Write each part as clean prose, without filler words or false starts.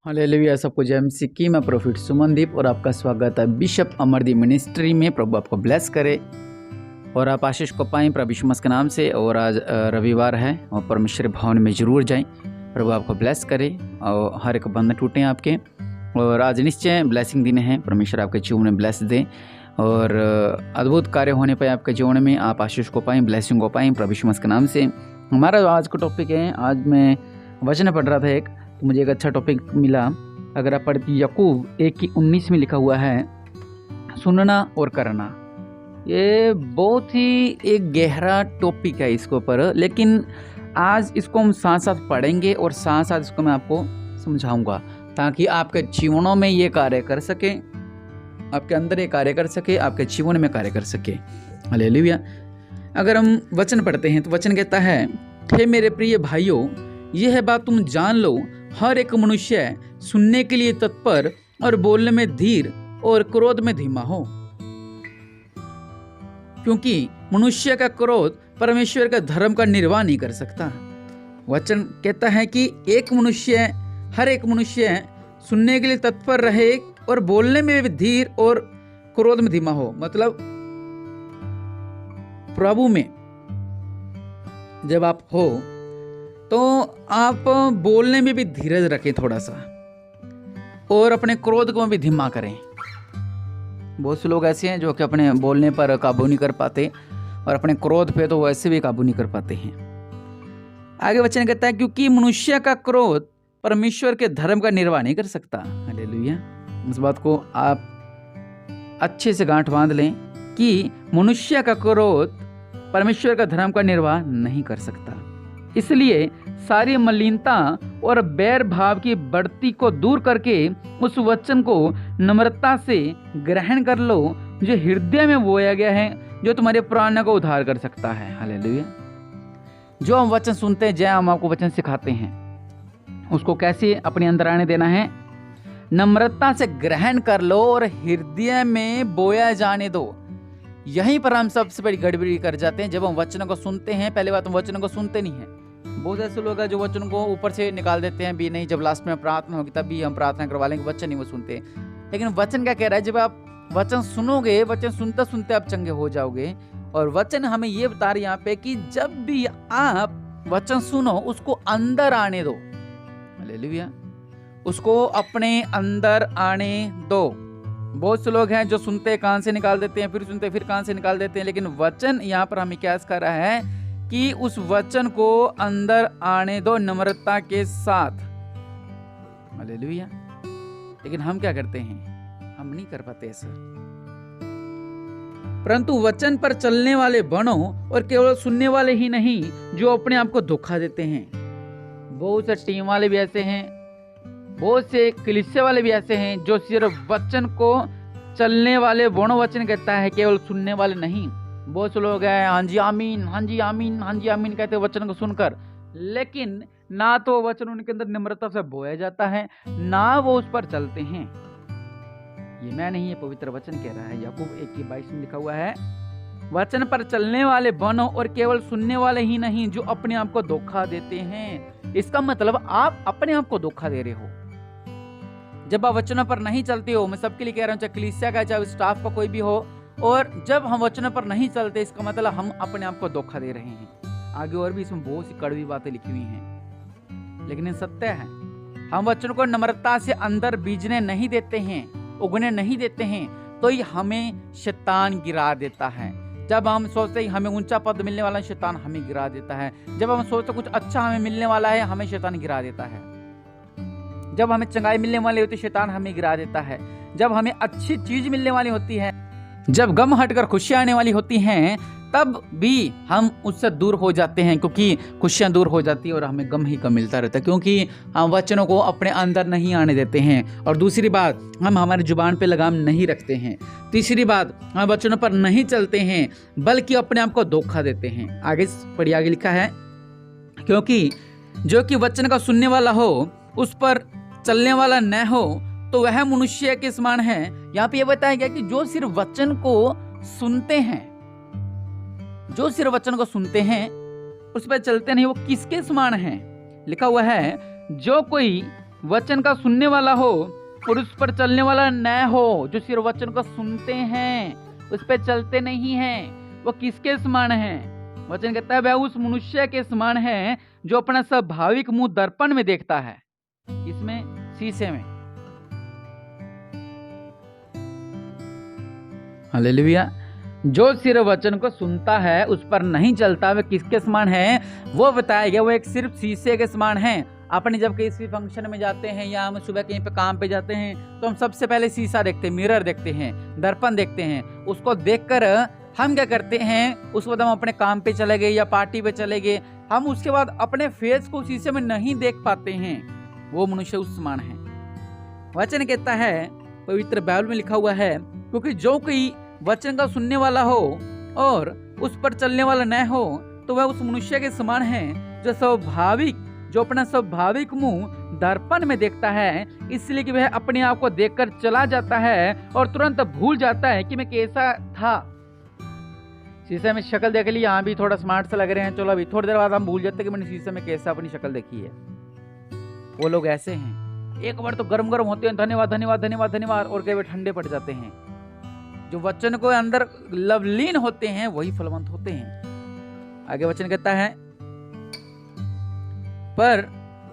Hallelujah. सबको जय मसीह की। मैं प्रोफिट सुमनदीप और आपका स्वागत है बिशप अमरदीप मिनिस्ट्री में। प्रभु आपको ब्लेस करे और आप आशीष को पाएं प्रभु यीशु मसीह के नाम से। और आज रविवार है और परमेश्वर भवन में जरूर जाएं। प्रभु आपको ब्लेस करे और हर एक बंधन टूटें आपके। और आज निश्चय ब्लेसिंग दिन है। परमेश्वर आपके जीवन में ब्लेस दें और अद्भुत कार्य होने पर आपके जीवन में आप आशीष को पाएं, ब्लेसिंग को पाएं प्रभु यीशु मसीह के नाम से। हमारा आज का टॉपिक है, आज मैं वचन पढ़ रहा था एक, तो मुझे एक अच्छा टॉपिक मिला। अगर आप पढ़ती याकूब 1:19 में लिखा हुआ है, सुनना और करना। ये बहुत ही एक गहरा टॉपिक है इसके ऊपर, लेकिन आज इसको हम साथ साथ पढ़ेंगे और साथ साथ इसको मैं आपको समझाऊंगा ताकि आपके जीवनों में ये कार्य कर सके, आपके अंदर ये कार्य कर सके, आपके जीवन में कार्य कर सके। हालेलुया। अगर हम वचन पढ़ते हैं तो वचन कहता है, हे मेरे प्रिय भाइयों, यह बात तुम जान लो, हर एक मनुष्य सुनने के लिए तत्पर और बोलने में धीर और क्रोध में धीमा हो, क्योंकि मनुष्य का क्रोध परमेश्वर का धर्म का निर्वाह नहीं कर सकता। वचन कहता है कि हर एक मनुष्य सुनने के लिए तत्पर रहे और बोलने में भी धीर और क्रोध में धीमा हो। मतलब प्रभु में जब आप हो तो आप बोलने में भी धीरज रखें थोड़ा सा, और अपने क्रोध को भी धीमा करें। बहुत से लोग ऐसे हैं जो कि अपने बोलने पर काबू नहीं कर पाते और अपने क्रोध पे तो वैसे भी काबू नहीं कर पाते हैं। आगे वचन कहता है, क्योंकि मनुष्य का क्रोध परमेश्वर के धर्म का निर्वाह नहीं कर सकता। हालेलुया। इस बात को आप अच्छे से गांठ बांध लें कि मनुष्य का क्रोध परमेश्वर का धर्म का निर्वाह नहीं कर सकता। इसलिए सारी मलिनता और बैर भाव की बढ़ती को दूर करके उस वचन को नम्रता से ग्रहण कर लो जो हृदय में बोया गया है, जो तुम्हारे प्राणों को उद्धार कर सकता है। हालेलुया। जो हम वचन सुनते हैं, जय हम आपको वचन सिखाते हैं, उसको कैसे अपने अंदर आने देना है, नम्रता से ग्रहण कर लो और हृदय में बोया जाने दो। यहीं पर हम सबसे बड़ी गड़बड़ी कर जाते हैं। जब हम वचनों को सुनते हैं, पहले बात हम वचनों को सुनते नहीं हैं। बहुत ऐसे लोग हैं जो वचन को ऊपर से निकाल देते हैं भी नहीं, जब लास्ट में प्रार्थना होगी तभी हम प्रार्थना करवा लेंगे, वचन नहीं वो सुनते। लेकिन वचन क्या कह रहा है, जब आप वचन सुनोगे, वचन सुनते सुनते आप चंगे हो जाओगे। और वचन हमें ये बता रहे यहाँ पे कि जब भी आप वचन सुनो उसको अंदर आने दो। हालेलुया। उसको अपने अंदर आने दो। बहुत से लोग हैं जो सुनते कान से निकाल देते हैं, फिर सुनते फिर कान से निकाल देते हैं। लेकिन वचन यहाँ पर हमें क्या सिखा रहा है कि उस वचन को अंदर आने दो नम्रता के साथ। हालेलुया। लेकिन हम क्या करते हैं, हम नहीं कर पाते ऐसा। परंतु वचन पर चलने वाले बनो और केवल सुनने वाले ही नहीं जो अपने आप को धोखा देते हैं। बहुत से टीम वाले भी ऐसे हैं, बहुत से कलीसिया वाले भी ऐसे हैं जो सिर्फ वचन को चलने वाले बनो। वचन कहता है केवल सुनने वाले नहीं। बहुत से लोग हैं, हाँ जी आमीन, हाँ जी आमीन, हाँ जी आमीन कहते हैं वचन को सुनकर, लेकिन ना तो वचन उनके अंदर निम्रता से बोया जाता है, ना वो उस पर चलते हैं। ये मैं नहीं, है पवित्र वचन कह रहा है। याकूब 1:22 में लिखा हुआ है, वचन पर चलने वाले बनो और केवल सुनने वाले ही नहीं जो अपने आप को धोखा देते हैं। इसका मतलब आप अपने आप को धोखा दे रहे हो जब आप वचनों पर नहीं चलते हो। मैं सबके लिए कह रहा हूँ, चाहे कलीसिया का चाहे स्टाफ का कोई भी हो, और जब हम वचनों पर नहीं चलते इसका मतलब हम अपने आप को धोखा दे रहे हैं। आगे और भी इसमें बहुत सी कड़वी बातें लिखी हुई हैं, लेकिन ये सत्य है। हम वचन को नम्रता से अंदर बीजने नहीं देते हैं, उगने नहीं देते हैं, तो ये हमें शैतान गिरा देता है। जब हम सोचते हैं हमें ऊंचा पद मिलने वाला है, शैतान हमें गिरा देता है। जब हम सोचते कुछ अच्छा हमें मिलने वाला है, हमें शैतान गिरा देता है। जब हमें चंगाई मिलने वाली होती है, शैतान हमें गिरा देता है। जब हमें अच्छी चीज मिलने वाली होती है, जब गम हटकर खुशियां आने वाली होती हैं, तब भी हम उससे दूर हो जाते हैं, क्योंकि खुशियां दूर हो जाती है और हमें गम ही गम मिलता रहता है, क्योंकि हम वचनों को अपने अंदर नहीं आने देते हैं। और दूसरी बात, हम हमारी जुबान पे लगाम नहीं रखते हैं। तीसरी बात, हम वचनों पर नहीं चलते हैं बल्कि अपने आप को धोखा देते हैं। आगे पढ़िए, आगे लिखा है, क्योंकि जो कि वचन का सुनने वाला हो उस पर चलने वाला न हो तो वह मनुष्य के समान है। यहाँ पे यह बताया गया कि जो सिर्फ वचन को सुनते हैं, जो सिर्फ वचन को सुनते हैं उस पर चलते नहीं, वो किसके समान है। लिखा हुआ है, जो कोई वचन का सुनने वाला हो और उस पर चलने वाला न हो, जो सिर्फ वचन को सुनते हैं उस पर चलते नहीं हैं, वो किसके समान है? वचन कहता है वह उस मनुष्य के समान है जो अपना स्वाभाविक मुंह दर्पण में देखता है। किसमें? शीशे में। हालेलुया। जो सिर्फ वचन को सुनता है उस पर नहीं चलता, वह किसके समान है? वो बताया गया, वो एक सिर्फ शीशे के समान है। अपने जब किसी फंक्शन में जाते हैं या हम सुबह कहीं पे काम पे जाते हैं तो हम सबसे पहले शीशा देखते हैं, मिरर देखते हैं, दर्पण देखते हैं। उसको देखकर हम क्या करते हैं, उस वक्त हम अपने काम पे चले गए या पार्टी पे चले गए, हम उसके बाद अपने फेस को शीशे में नहीं देख पाते हैं। वो मनुष्य उस समान है। वचन कहता है, पवित्र बाइबल में लिखा हुआ है, क्योंकि जो कोई वचन का सुनने वाला हो और उस पर चलने वाला न हो तो वह उस मनुष्य के समान है जो अपना स्वाभाविक मुंह दर्पण में देखता है, इसलिए कि वह अपने आप को देखकर चला जाता है और तुरंत भूल जाता है कि मैं कैसा था। शीशे में शक्ल देख ली, यहाँ भी थोड़ा स्मार्ट से लग रहे हैं, चलो अभी थोड़ी देर बाद हम भूल जाते हैं कि मैंने शीशे में कैसा अपनी शक्ल देखी है। वो लोग ऐसे हैं, एक बार तो गरम गरम होते हैं, धन्यवाद धन्यवाद धन्यवाद धन्यवाद, और कई बार ठंडे पड़ जाते हैं। जो वचन को अंदर लवलीन होते हैं वही फलवंत होते हैं। आगे वचन कहता है, पर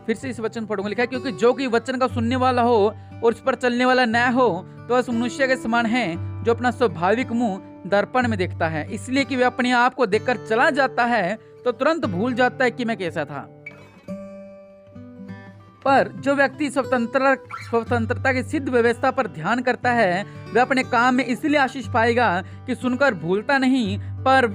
फिर से इस वचन पढ़ूंगा, लिखा है, क्योंकि जो कि वचन का सुनने वाला हो और उस पर चलने वाला न हो तो उस मनुष्य के समान है जो अपना स्वाभाविक मुंह दर्पण में देखता है, इसलिए कि वह अपने आप को देखकर चला जाता है तो तुरंत भूल जाता है कि मैं कैसा था। पर जो व्यक्ति स्वतंत्रता की सिद्ध व्यवस्था पर ध्यान करता है वह अपने काम में इसलिए आशीष पाएगा कि सुनकर भूलता नहीं पर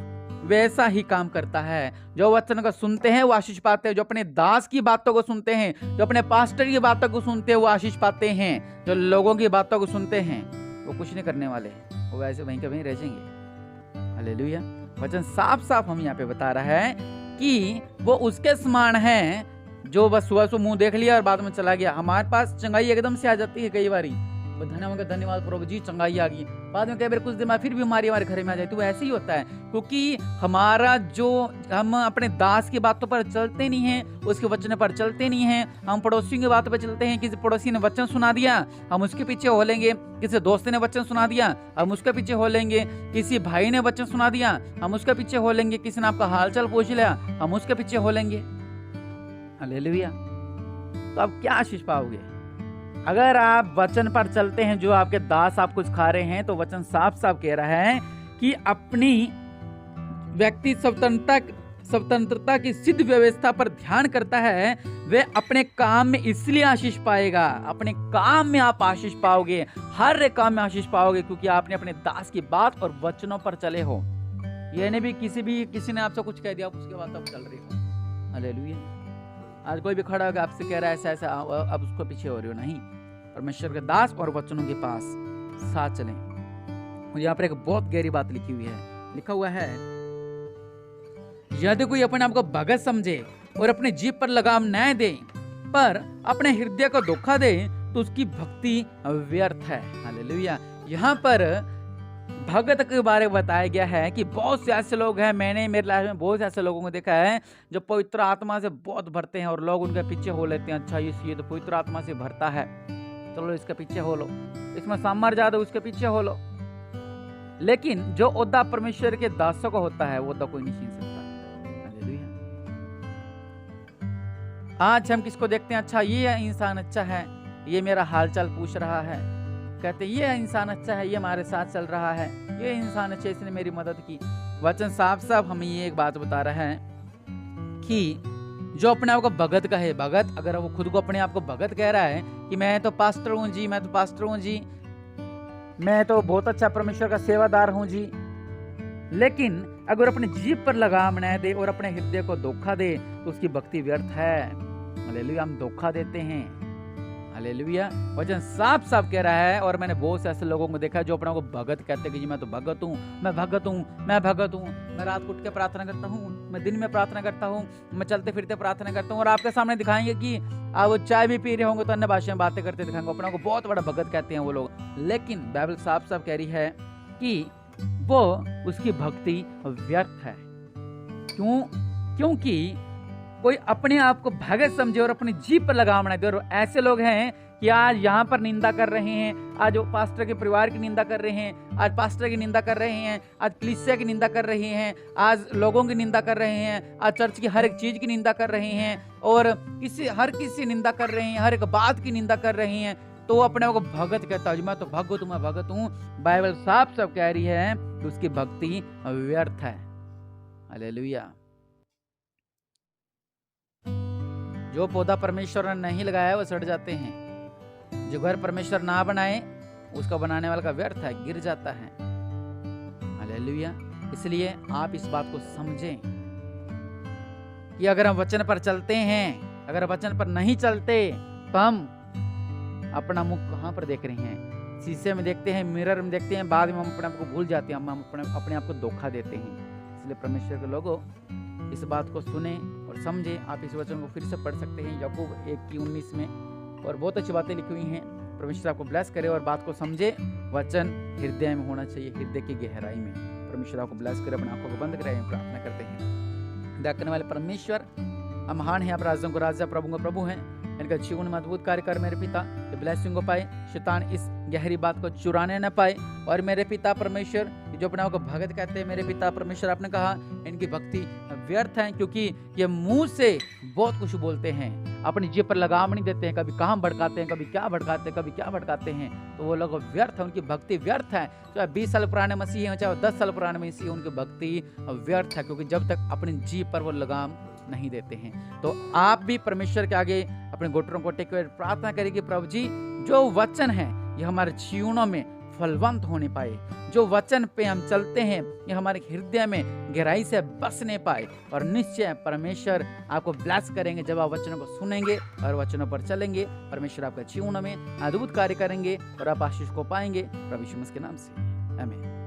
वैसा ही काम करता है। जो वचन को सुनते हैं वो आशीष पाते हैं, जो अपने दास की बातों को सुनते हैं, जो अपने पास्टर की बातों को सुनते हैं वो आशीष पाते हैं। जो लोगों की बातों को सुनते हैं वो कुछ नहीं करने वाले, वो वैसे वहीं के वहीं रह जाएंगे। हालेलुया। वचन साफ साफ हम यहाँ पे बता रहा है कि वो उसके समान है जो बस सुबह से मुंह देख लिया और बाद में चला गया। हमारे पास चंगाई एकदम से आ जाती है, कई बारी धन्यवाद प्रभु जी चंगाई आ गई, बाद में कई बार कुछ दिन बाद फिर बीमारी हमारे घर में आ जाती है। तो ऐसे ही होता है, क्योंकि हमारा जो हम अपने दास की बातों पर चलते नहीं हैं, उसके वचन पर चलते नहीं हैं। हम पड़ोसियों की बातों पर चलते हैं, किसी पड़ोसी ने वचन सुना दिया हम उसके पीछे हो लेंगे, किसी दोस्त ने वचन सुना दिया हम उसके पीछे हो लेंगे, किसी भाई ने वचन सुना दिया हम उसके पीछे हो लेंगे, किसी ने आपका हालचाल पूछ लिया हम उसके पीछे हो लेंगे। हालेलुया। तो आप क्या आशीष पाओगे अगर आप वचन पर चलते हैं? जो आपके दास आपको सिखा रहे हैं, तो वचन साफ साफ कह रहा है कि अपनी व्यक्ति स्वतंत्रता की सिद्ध व्यवस्था पर ध्यान करता है, वे अपने काम में इसलिए आशीष पाएगा। अपने काम में आप आशीष पाओगे, हर एक काम में आशीष पाओगे, क्योंकि आपने अपने दास की बात और वचनों पर चले हो। ये नहीं भी किसी ने आपसे कुछ कह दिया उसके बाद आप चल रहे हो। हालेलुया। आज कोई भी खड़ा होकर आपसे कह रहा है ऐसा ऐसा, अब उसको पीछे हो रहे हो, नहीं। परमेश्वर के दास और वचनों के पास साथ चलें। और यहाँ पर एक बहुत गहरी बात लिखी हुई है, लिखा हुआ है, यदि कोई अपने आप को भगत समझे और अपनी जीभ पर लगाम न दे पर अपने हृदय को धोखा दे तो उसकी भक्ति व्यर्थ है। हालेलुया। यहाँ पर भगत के बारे में बताया गया है कि बहुत से ऐसे लोग हैं, मैंने मेरे लाइफ में बहुत से ऐसे लोगों को देखा है जो पवित्र आत्मा से बहुत भरते हैं और लोग उनके पीछे हो लेते हैं। अच्छा ये तो पवित्र आत्मा से भरता है, चलो इसके पीछे हो लो, इसमें सामर्थ ज्यादा उसके पीछे हो लो। लेकिन जो ओहदा परमेश्वर के दासों को होता है वो ओहदा कोई नहीं छीन सकता। हालेलुया। आज हम किसको देखते हैं? अच्छा ये इंसान अच्छा है, ये मेरा हालचाल पूछ रहा है, कहते ये इंसान अच्छा है, ये हमारे साथ चल रहा है, ये इंसान अच्छा, इसने मेरी मदद की। वचन साफ साफ हमें ये एक बात बता रहा है कि जो अपने आप को भगत कहे, भगत अगर वो खुद को अपने आप को भगत कह रहा है कि मैं तो पास्टर हूँ जी, मैं तो पास्टर हूँ जी, मैं तो बहुत अच्छा परमेश्वर का सेवादार हूँ जी, लेकिन अगर अपनी जीभ पर लगाम न दे और अपने हृदय को धोखा दे तो उसकी भक्ति व्यर्थ है। हालेलुया। हम धोखा देते हैं। हालेलुया। वचन साफ साफ कह रहा है। और मैंने बहुत से ऐसे लोगों को देखा है जो अपने को भगत कहते हैं कि जी मैं तो भगत हूँ, मैं भगत हूँ, मैं भगत हूँ, मैं रात को उठ के प्रार्थना करता हूँ, मैं दिन में प्रार्थना करता हूँ, मैं चलते फिरते प्रार्थना करता हूँ। और आपके सामने दिखाएंगे कि आप वो चाय भी पी रहे होंगे तो अन्य भाषा में बातें करते दिखाएंगे, अपने को बहुत बड़ा भगत कहते हैं वो लोग। लेकिन बाइबल साफ साफ कह रही है कि वो उसकी भक्ति व्यर्थ है। क्यों? क्योंकि कोई अपने आप को भगत समझे और अपनी जीभ पर लगाम बना दे। और ऐसे लोग हैं कि आज यहाँ पर निंदा कर रहे हैं, आज वो पास्टर के परिवार की निंदा कर रहे हैं, आज पास्टर की निंदा कर रहे हैं, आज कलीसिया की निंदा कर रहे हैं, आज लोगों की निंदा कर रहे हैं, आज चर्च की हर एक चीज की निंदा कर रहे हैं और हर किसी निंदा कर रहे हैं, हर एक बात की निंदा कर रहे हैं। तो वो अपने आप को भगत कहता है, मैं तो भगत हूँ, मैं भगत हूँ। बाइबल साफ साफ कह रही है कि उसकी भक्ति व्यर्थ है। हालेलुया। जो पौधा परमेश्वर ने नहीं लगाया वो सड़ जाते हैं, जो घर परमेश्वर ना बनाए उसका बनाने वाला का व्यर्थ है, गिर जाता है। हालेलुया। इसलिए आप इस बात को समझें कि अगर हम वचन पर चलते हैं, अगर वचन पर नहीं चलते तो हम अपना मुख कहाँ पर देख रहे हैं? शीशे में देखते हैं, मिरर में देखते हैं, बाद में हम अपने आप को भूल जाते हैं, हम अपने आप को धोखा देते हैं। इसलिए परमेश्वर के लोगों इस बात को सुने और समझे। आप इस वचन को फिर से पढ़ सकते हैं याकूब 1:19 में, और बहुत अच्छी बातें लिखी हुई हैं। परमेश्वर आपको ब्लेस करे और बात को समझे। वचन हृदय में होना चाहिए, हृदय की गहराई में। परमेश्वर आपको ब्लेस करे। अपनी आंखों को बंद करे, प्रार्थना करते हैं। दया करने वाले परमेश्वर, हम महान हैं, आप राजाओं को राजा, प्रभु को प्रभु हैं। इनका जीवन में अद्भुत कार्य कर मेरे पिता, ब्लेसिंग को पाए, शैतान इस गहरी बात को चुराने न पाए। और मेरे पिता परमेश्वर, जो अपने आप को भगत कहते हैं, मेरे पिता परमेश्वर, आपने कहा इनकी भक्ति व्यर्थ है, क्योंकि ये मुंह से बहुत कुछ बोलते हैं, अपनी जीभ पर लगाम नहीं देते हैं, कभी कहाँ भड़काते हैं, कभी क्या भड़काते हैं, कभी क्या भड़काते हैं। तो वो लोग व्यर्थ है, उनकी भक्ति व्यर्थ है। चाहे 20 साल पुराने मसीह हैं, चाहे 10 साल पुराने मसीह, उनकी भक्ति व्यर्थ है, क्योंकि जब तक अपनी जीभ पर वो लगाम नहीं देते हैं। तो आप भी परमेश्वर के आगे अपने घुटनों को टेक प्रार्थना करेंगे, प्रभु जी जो वचन है ये हमारे जीवनों में फलवंत होने पाए, जो वचन पे हम चलते हैं ये हमारे हृदय में गहराई से बसने पाए। और निश्चय परमेश्वर आपको ब्लेस करेंगे जब आप वचनों को सुनेंगे और वचनों पर चलेंगे। परमेश्वर आपका जीवनों में अद्भुत कार्य करेंगे और आप आशीष को पाएंगे, प्रभु यीशु मसीह के नाम से, आमीन।